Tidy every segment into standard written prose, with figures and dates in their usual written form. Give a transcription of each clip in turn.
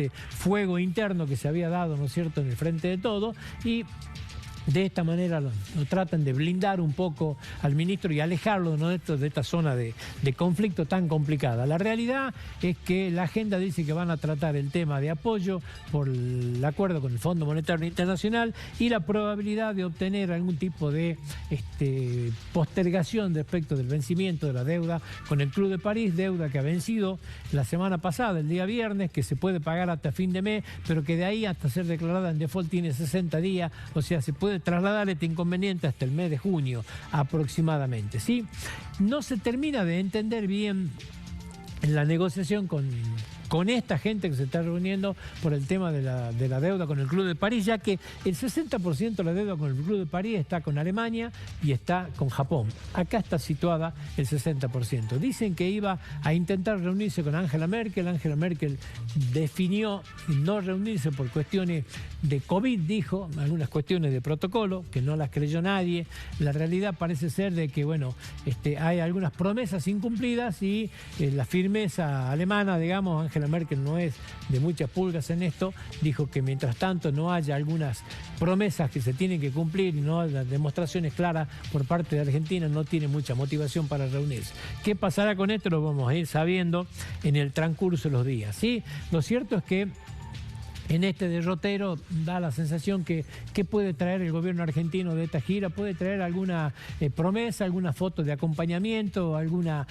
este fuego interno que se había dado, ¿no es cierto?, en el frente de todo, y de esta manera lo tratan de blindar un poco al ministro y alejarlo, ¿no?, de esta zona de conflicto tan complicada. La realidad es que la agenda dice que van a tratar el tema de apoyo por el acuerdo con el Fondo Monetario Internacional y la probabilidad de obtener algún tipo de postergación respecto del vencimiento de la deuda con el Club de París, deuda que ha vencido la semana pasada, el día viernes, que se puede pagar hasta fin de mes, pero que de ahí hasta ser declarada en default tiene 60 días, o sea, se puede trasladar este inconveniente hasta el mes de junio aproximadamente, ¿sí? No se termina de entender bien en la negociación con esta gente que se está reuniendo por el tema de la deuda con el Club de París, ya que el 60% de la deuda con el Club de París está con Alemania y está con Japón. Acá está situada el 60%. Dicen que iba a intentar reunirse con Angela Merkel. Angela Merkel definió no reunirse por cuestiones de COVID, dijo, algunas cuestiones de protocolo, que no las creyó nadie. La realidad parece ser de que, bueno, hay algunas promesas incumplidas y la firmeza alemana, digamos, Angela Merkel no es de muchas pulgas en esto, dijo que mientras tanto no haya algunas promesas que se tienen que cumplir y no haya demostraciones claras por parte de Argentina, no tiene mucha motivación para reunirse. ¿Qué pasará con esto? Lo vamos a ir sabiendo en el transcurso de los días, ¿sí? Lo cierto es que en este derrotero da la sensación que puede traer el gobierno argentino de esta gira, puede traer alguna promesa, alguna foto de acompañamiento, alguna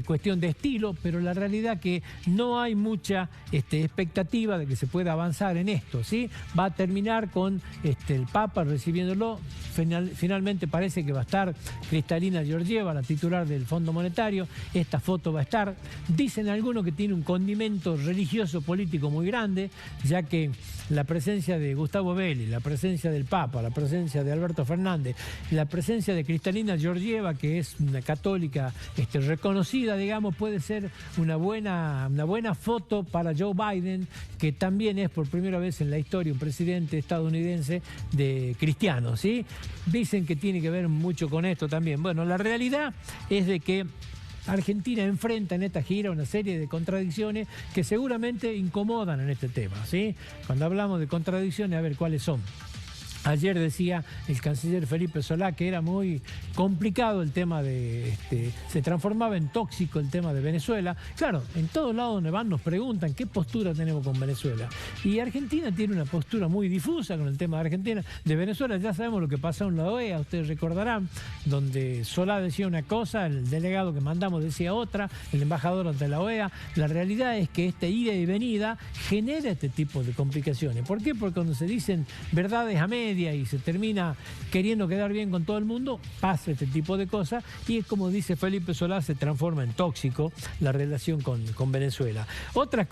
cuestión de estilo, pero la realidad que no hay mucha expectativa de que se pueda avanzar en esto, ¿sí? Va a terminar con el Papa recibiéndolo. Finalmente parece que va a estar Kristalina Georgieva, la titular del Fondo Monetario. Esta foto va a estar. Dicen algunos que tiene un condimento religioso político muy grande, ya que la presencia de Gustavo Vélez, la presencia del Papa, la presencia de Alberto Fernández, la presencia de Kristalina Georgieva, que es una católica reconocida, digamos, puede ser una buena foto para Joe Biden, que también es por primera vez en la historia un presidente estadounidense de cristianos, ¿sí? Dicen que tiene que ver mucho con esto también. Bueno, la realidad es de que Argentina enfrenta en esta gira una serie de contradicciones que seguramente incomodan en este tema, ¿sí? Cuando hablamos de contradicciones, a ver cuáles son. Ayer decía el canciller Felipe Solá que era muy complicado el tema de... se transformaba en tóxico el tema de Venezuela. Claro, en todos lados donde van nos preguntan qué postura tenemos con Venezuela. Y Argentina tiene una postura muy difusa con el tema de Argentina. De Venezuela ya sabemos lo que pasó en la OEA, ustedes recordarán, donde Solá decía una cosa, el delegado que mandamos decía otra, el embajador ante la OEA. La realidad es que esta ida y venida genera este tipo de complicaciones. ¿Por qué? Porque cuando se dicen verdades a medias y se termina queriendo quedar bien con todo el mundo, pasa este tipo de cosas y es como dice Felipe Solá, se transforma en tóxico la relación con Venezuela. Otras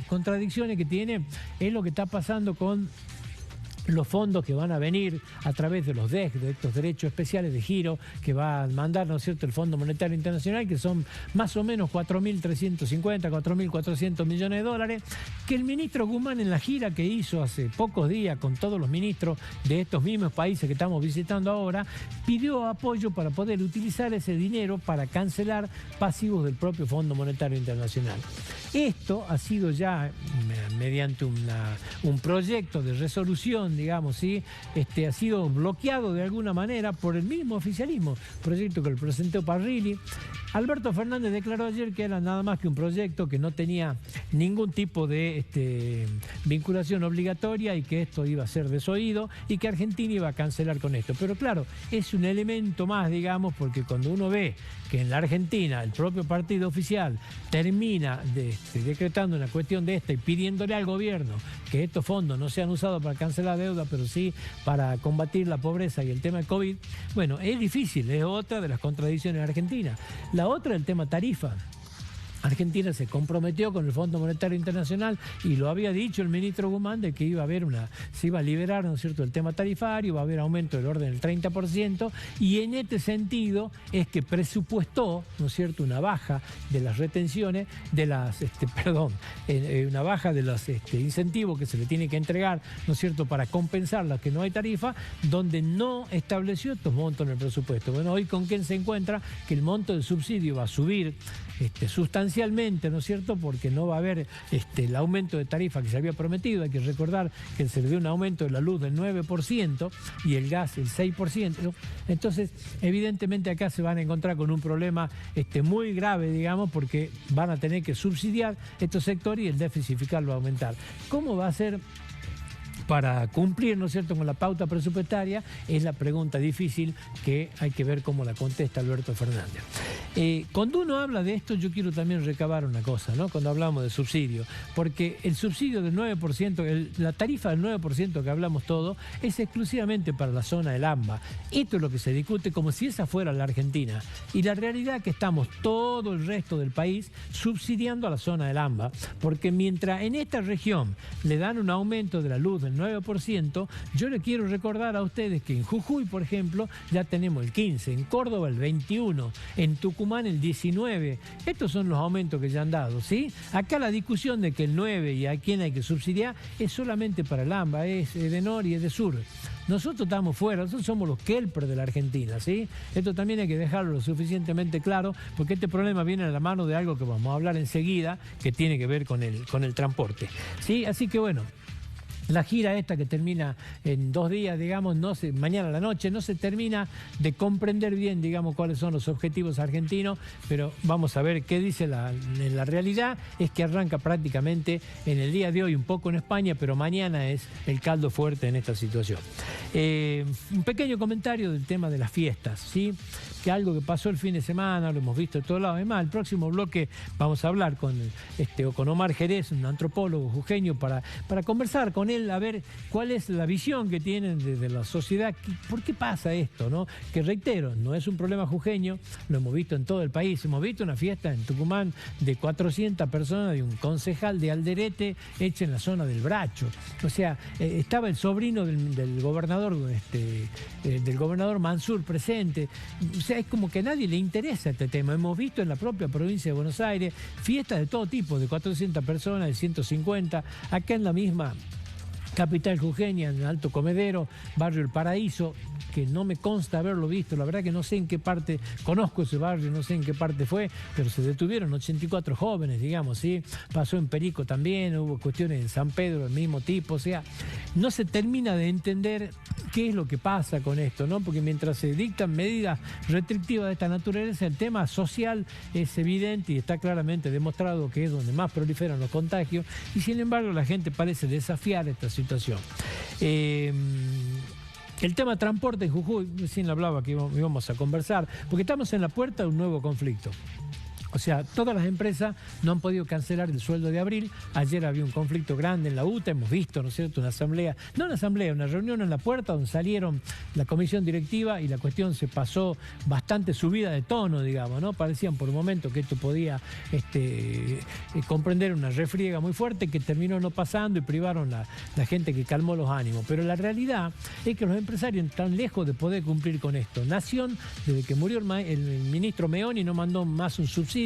contradicciones que tiene es lo que está pasando con los fondos que van a venir a través de los DEC, de estos derechos especiales de giro que va a mandar, ¿no es cierto?, el Fondo Monetario Internacional, que son más o menos 4.350, 4.400 millones de dólares, que el ministro Guzmán en la gira que hizo hace pocos días con todos los ministros de estos mismos países que estamos visitando ahora, pidió apoyo para poder utilizar ese dinero para cancelar pasivos del propio Fondo Monetario Internacional. Esto ha sido ya mediante un proyecto de resolución, digamos, ¿sí? Ha sido bloqueado de alguna manera por el mismo oficialismo, proyecto que lo presentó Parrilli. Alberto Fernández declaró ayer que era nada más que un proyecto que no tenía ningún tipo de vinculación obligatoria y que esto iba a ser desoído y que Argentina iba a cancelar con esto. Pero claro, es un elemento más, digamos, porque cuando uno ve que en la Argentina el propio partido oficial termina decretando una cuestión de esta y pidiéndole al gobierno que estos fondos no sean usados para cancelar deuda, pero sí para combatir la pobreza y el tema del COVID, bueno, es difícil, es otra de las contradicciones de Argentina. La otra es el tema tarifa. Argentina se comprometió con el Fondo Monetario Internacional y lo había dicho el ministro Guzmán de que iba a haber se iba a liberar, ¿no es cierto?, el tema tarifario, va a haber aumento del orden del 30% y en este sentido es que presupuestó, ¿no es cierto?, una baja de las retenciones, una baja de los incentivos que se le tiene que entregar, ¿no es cierto?, para compensar las que no hay tarifa, donde no estableció estos montos en el presupuesto. Bueno, hoy con quién se encuentra que el monto del subsidio va a subir sustancialmente sustancialmente, ¿no es cierto?, porque no va a haber el aumento de tarifa que se había prometido. Hay que recordar que se le dio un aumento de la luz del 9% y el gas el 6%. Entonces, evidentemente acá se van a encontrar con un problema muy grave, digamos, porque van a tener que subsidiar estos sectores y el déficit fiscal va a aumentar. ¿Cómo va a ser para cumplir, ¿no es cierto?, con la pauta presupuestaria? Es la pregunta difícil que hay que ver cómo la contesta Alberto Fernández. Cuando uno habla de esto, yo quiero también recabar una cosa, ¿no?, cuando hablamos de subsidio, porque el subsidio del 9%, la tarifa del 9% que hablamos todo, es exclusivamente para la zona del AMBA. Esto es lo que se discute como si esa fuera la Argentina. Y la realidad es que estamos todo el resto del país subsidiando a la zona del AMBA, porque mientras en esta región le dan un aumento de la luz del 9%, yo le quiero recordar a ustedes que en Jujuy, por ejemplo, ya tenemos el 15%, en Córdoba el 21%, en Tucumán el 19%. Estos son los aumentos que ya han dado, ¿sí? Acá la discusión de que el 9% y a quién hay que subsidiar es solamente para el AMBA, es de norte y es de sur. Nosotros estamos fuera, nosotros somos los Kelper de la Argentina, ¿sí? Esto también hay que dejarlo lo suficientemente claro, porque este problema viene a la mano de algo que vamos a hablar enseguida, que tiene que ver con el transporte, ¿sí? Así que bueno, la gira esta que termina en 2 días, digamos, mañana a la noche, no se termina de comprender bien, digamos, cuáles son los objetivos argentinos, pero vamos a ver qué dice la realidad. Es que arranca prácticamente en el día de hoy, un poco en España, pero mañana es el caldo fuerte en esta situación. Un pequeño comentario del tema de las fiestas, ¿sí?, que algo que pasó el fin de semana, lo hemos visto de todos lados. Además, el próximo bloque vamos a hablar con Omar Jerez, un antropólogo jujeño, para conversar con él, a ver cuál es la visión que tienen de la sociedad. ¿Por qué pasa esto, no? Que reitero, no es un problema jujeño, lo hemos visto en todo el país. Hemos visto una fiesta en Tucumán de 400 personas de un concejal de Alderete hecha en la zona del Bracho. O sea, estaba el sobrino del gobernador, del gobernador Mansur presente. O sea, es como que a nadie le interesa este tema. Hemos visto en la propia provincia de Buenos Aires fiestas de todo tipo, de 400 personas, de 150, acá en la misma capital jujeña, en Alto Comedero, barrio El Paraíso, que no me consta haberlo visto. La verdad que no sé en qué parte, conozco ese barrio, no sé en qué parte fue, pero se detuvieron 84 jóvenes, digamos, ¿sí? Pasó en Perico también, hubo cuestiones en San Pedro del mismo tipo. O sea, no se termina de entender qué es lo que pasa con esto, ¿no? Porque mientras se dictan medidas restrictivas de esta naturaleza, el tema social es evidente y está claramente demostrado que es donde más proliferan los contagios, y sin embargo la gente parece desafiar esta situación. El tema transporte en Jujuy, recién hablaba que íbamos a conversar, porque estamos en la puerta de un nuevo conflicto. O sea, todas las empresas no han podido cancelar el sueldo de abril. Ayer había un conflicto grande en la UTA, hemos visto, ¿no es cierto?, una asamblea, no una asamblea, una reunión en la puerta donde salieron la comisión directiva y la cuestión se pasó bastante subida de tono, digamos, ¿no? Parecían por un momento que esto podía comprender una refriega muy fuerte que terminó no pasando y privaron la gente que calmó los ánimos. Pero la realidad es que los empresarios están lejos de poder cumplir con esto. Nación, desde que murió el ministro Meoni, no mandó más un subsidio.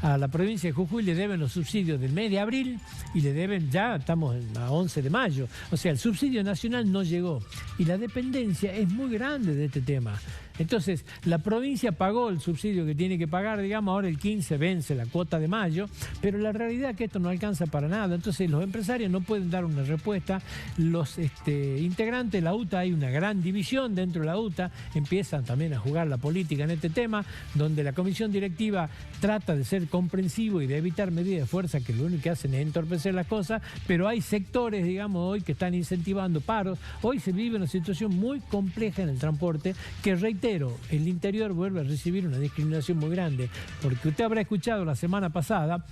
A la provincia de Jujuy le deben los subsidios del mes de abril y le deben, ya estamos a 11 de mayo. O sea, el subsidio nacional no llegó y la dependencia es muy grande de este tema. Entonces, la provincia pagó el subsidio que tiene que pagar, digamos, ahora el 15 vence la cuota de mayo, pero la realidad es que esto no alcanza para nada. Entonces, los empresarios no pueden dar una respuesta. Los integrantes de la UTA, hay una gran división dentro de la UTA, empiezan también a jugar la política en este tema, donde la comisión directiva trata de ser comprensivo y de evitar medidas de fuerza que lo único que hacen es entorpecer las cosas, pero hay sectores, digamos, hoy que están incentivando paros. Hoy se vive una situación muy compleja en el transporte que, reitero, el interior vuelve a recibir una discriminación muy grande, porque usted habrá escuchado la semana pasada,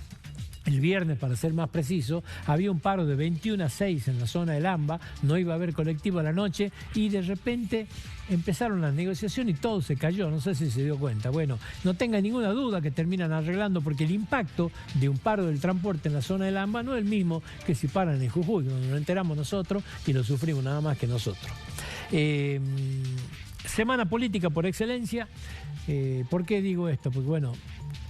el viernes para ser más preciso, había un paro de 21 a 6 en la zona del AMBA, no iba a haber colectivo a la noche y de repente empezaron las negociaciones y todo se cayó, no sé si se dio cuenta. Bueno, no tenga ninguna duda que terminan arreglando, porque el impacto de un paro del transporte en la zona del AMBA no es el mismo que si paran en Jujuy, donde nos enteramos nosotros y lo sufrimos nada más que nosotros. Semana política por excelencia. ¿Por qué digo esto? Porque bueno,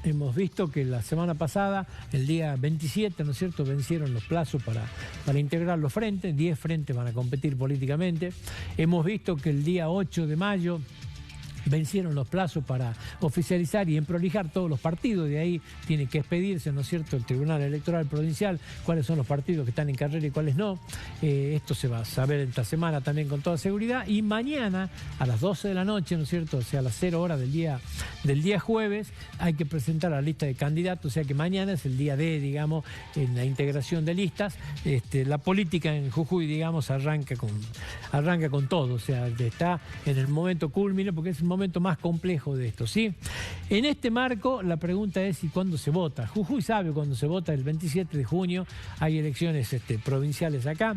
hemos visto que la semana pasada, el día 27, ¿no es cierto?, vencieron los plazos para integrar los frentes, 10 frentes van a competir políticamente. Hemos visto que el día 8 de mayo vencieron los plazos para oficializar y emprolijar todos los partidos. De ahí tiene que expedirse, ¿no es cierto?, el Tribunal Electoral Provincial, cuáles son los partidos que están en carrera y cuáles no. Esto se va a saber esta semana también con toda seguridad. Y mañana a las 12 de la noche, ¿no es cierto?, o sea, a las 0 horas del día jueves, hay que presentar la lista de candidatos. O sea que mañana es el día D, digamos, en la integración de listas. La política en Jujuy, digamos, arranca con todo. O sea, está en el momento culmine, porque es el momento más complejo de esto, ¿sí? En este marco, la pregunta es: ¿y cuándo se vota? Jujuy sabe cuándo se vota. El 27 de junio hay elecciones provinciales acá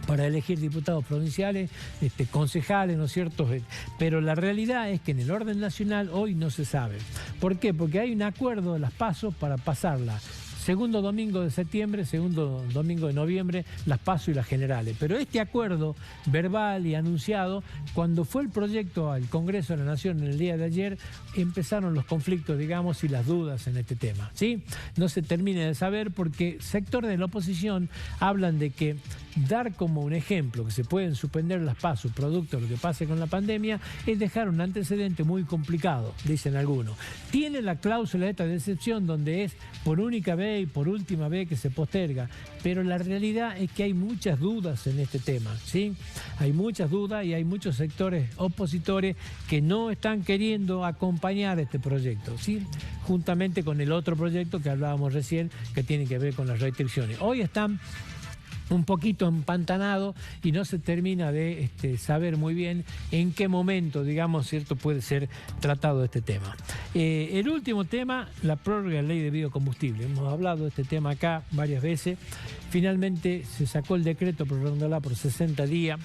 para elegir diputados provinciales, concejales, ¿no es cierto? Pero la realidad es que en el orden nacional hoy no se sabe. ¿Por qué? Porque hay un acuerdo de las PASO para pasarla segundo domingo de septiembre, segundo domingo de noviembre, las PASO y las generales. Pero este acuerdo verbal y anunciado, cuando fue el proyecto al Congreso de la Nación en el día de ayer, empezaron los conflictos, digamos, y las dudas en este tema, ¿sí? No se termina de saber porque sectores de la oposición hablan de que dar como un ejemplo que se pueden suspender las PASO producto de lo que pase con la pandemia es dejar un antecedente muy complicado, dicen algunos. Tiene la cláusula esta de excepción donde es por única vez y por última vez que se posterga, pero la realidad es que hay muchas dudas en este tema, ¿sí? Hay muchas dudas y hay muchos sectores opositores que no están queriendo acompañar este proyecto, ¿sí? Juntamente con el otro proyecto que hablábamos recién, que tiene que ver con las restricciones. Hoy están un poquito empantanado y no se termina de saber muy bien en qué momento, digamos, cierto, puede ser tratado este tema. El último tema, la prórroga de la ley de biocombustible. Hemos hablado de este tema acá varias veces. Finalmente se sacó el decreto prorrogándola por 60 días.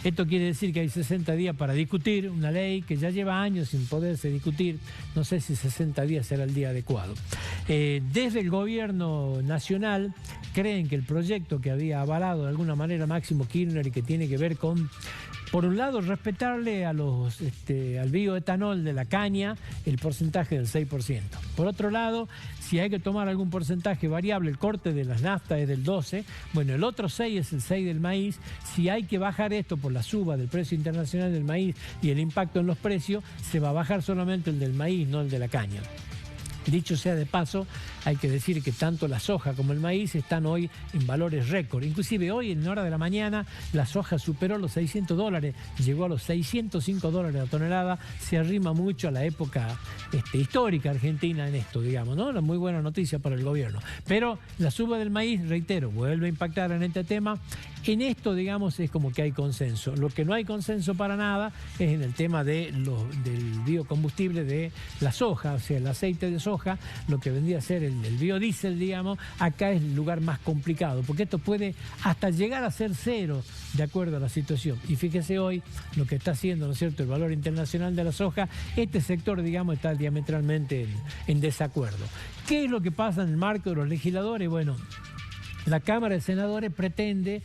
Esto quiere decir que hay 60 días para discutir una ley que ya lleva años sin poderse discutir. No sé si 60 días será el día adecuado. Desde el gobierno nacional creen que el proyecto que había avalado de alguna manera Máximo Kirchner y que tiene que ver con, por un lado, respetarle al bioetanol de la caña el porcentaje del 6%. Por otro lado, si hay que tomar algún porcentaje variable, el corte de las naftas es del 12%, bueno, el otro 6 es el 6 del maíz. Si hay que bajar esto por la suba del precio internacional del maíz y el impacto en los precios, se va a bajar solamente el del maíz, no el de la caña. Dicho sea de paso, hay que decir que tanto la soja como el maíz están hoy en valores récord. Inclusive hoy, en hora de la mañana, la soja superó los $600, llegó a los $605 la tonelada. Se arrima mucho a la época histórica argentina en esto, digamos, ¿no? Una muy buena noticia para el gobierno. Pero la suba del maíz, reitero, vuelve a impactar en este tema. En esto, digamos, es como que hay consenso. Lo que no hay consenso para nada es en el tema del biocombustible de la soja, o sea, el aceite de soja, lo que vendría a ser el biodiesel, digamos. Acá es el lugar más complicado, porque esto puede hasta llegar a ser cero, de acuerdo a la situación. Y fíjese hoy lo que está haciendo, ¿no es cierto?, el valor internacional de la soja. Este sector, digamos, está diametralmente en desacuerdo. ¿Qué es lo que pasa en el marco de los legisladores? Bueno, la Cámara de Senadores pretende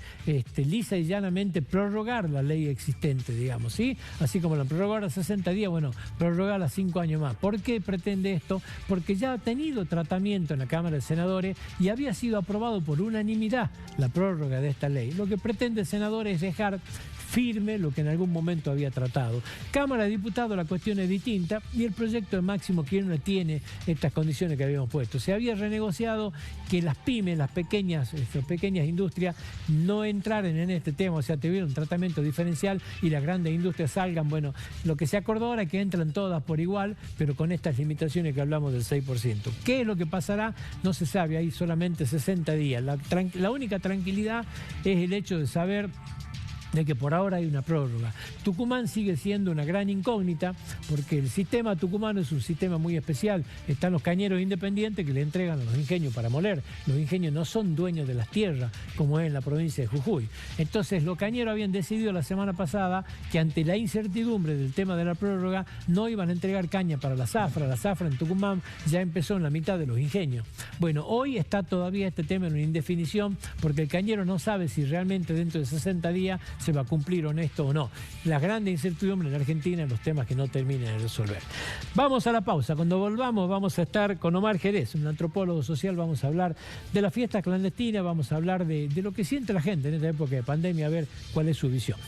lisa y llanamente prorrogar la ley existente, digamos, ¿sí? Así como la prorrogó a 60 días, bueno, prorrogarla 5 años más. ¿Por qué pretende esto? Porque ya ha tenido tratamiento en la Cámara de Senadores y había sido aprobado por unanimidad la prórroga de esta ley. Lo que pretende el senador es dejar firme lo que en algún momento había tratado. Cámara de Diputados, la cuestión es distinta y el proyecto de Máximo Kirchner tiene estas condiciones que habíamos puesto. Se había renegociado que las pymes, las pequeñas industrias, no entraran en este tema, o sea, tuvieron un tratamiento diferencial y las grandes industrias salgan. Bueno, lo que se acordó ahora es que entran todas por igual, pero con estas limitaciones que hablamos del 6%. ¿Qué es lo que pasará? No se sabe, hay solamente 60 días. La única tranquilidad es el hecho de saber de que por ahora hay una prórroga. Tucumán sigue siendo una gran incógnita porque el sistema tucumano es un sistema muy especial. Están los cañeros independientes que le entregan a los ingenios para moler. Los ingenios no son dueños de las tierras como es en la provincia de Jujuy. Entonces los cañeros habían decidido la semana pasada que ante la incertidumbre del tema de la prórroga no iban a entregar caña para la zafra. La zafra en Tucumán ya empezó en la mitad de los ingenios. Bueno, hoy está todavía este tema en una indefinición porque el cañero no sabe si realmente dentro de 60 días se va a cumplir honesto o no. La grande incertidumbre en Argentina en los temas que no terminan de resolver. Vamos a la pausa. Cuando volvamos vamos a estar con Omar Jerez, un antropólogo social. Vamos a hablar de las fiestas clandestinas, vamos a hablar de lo que siente la gente en esta época de pandemia, a ver cuál es su visión.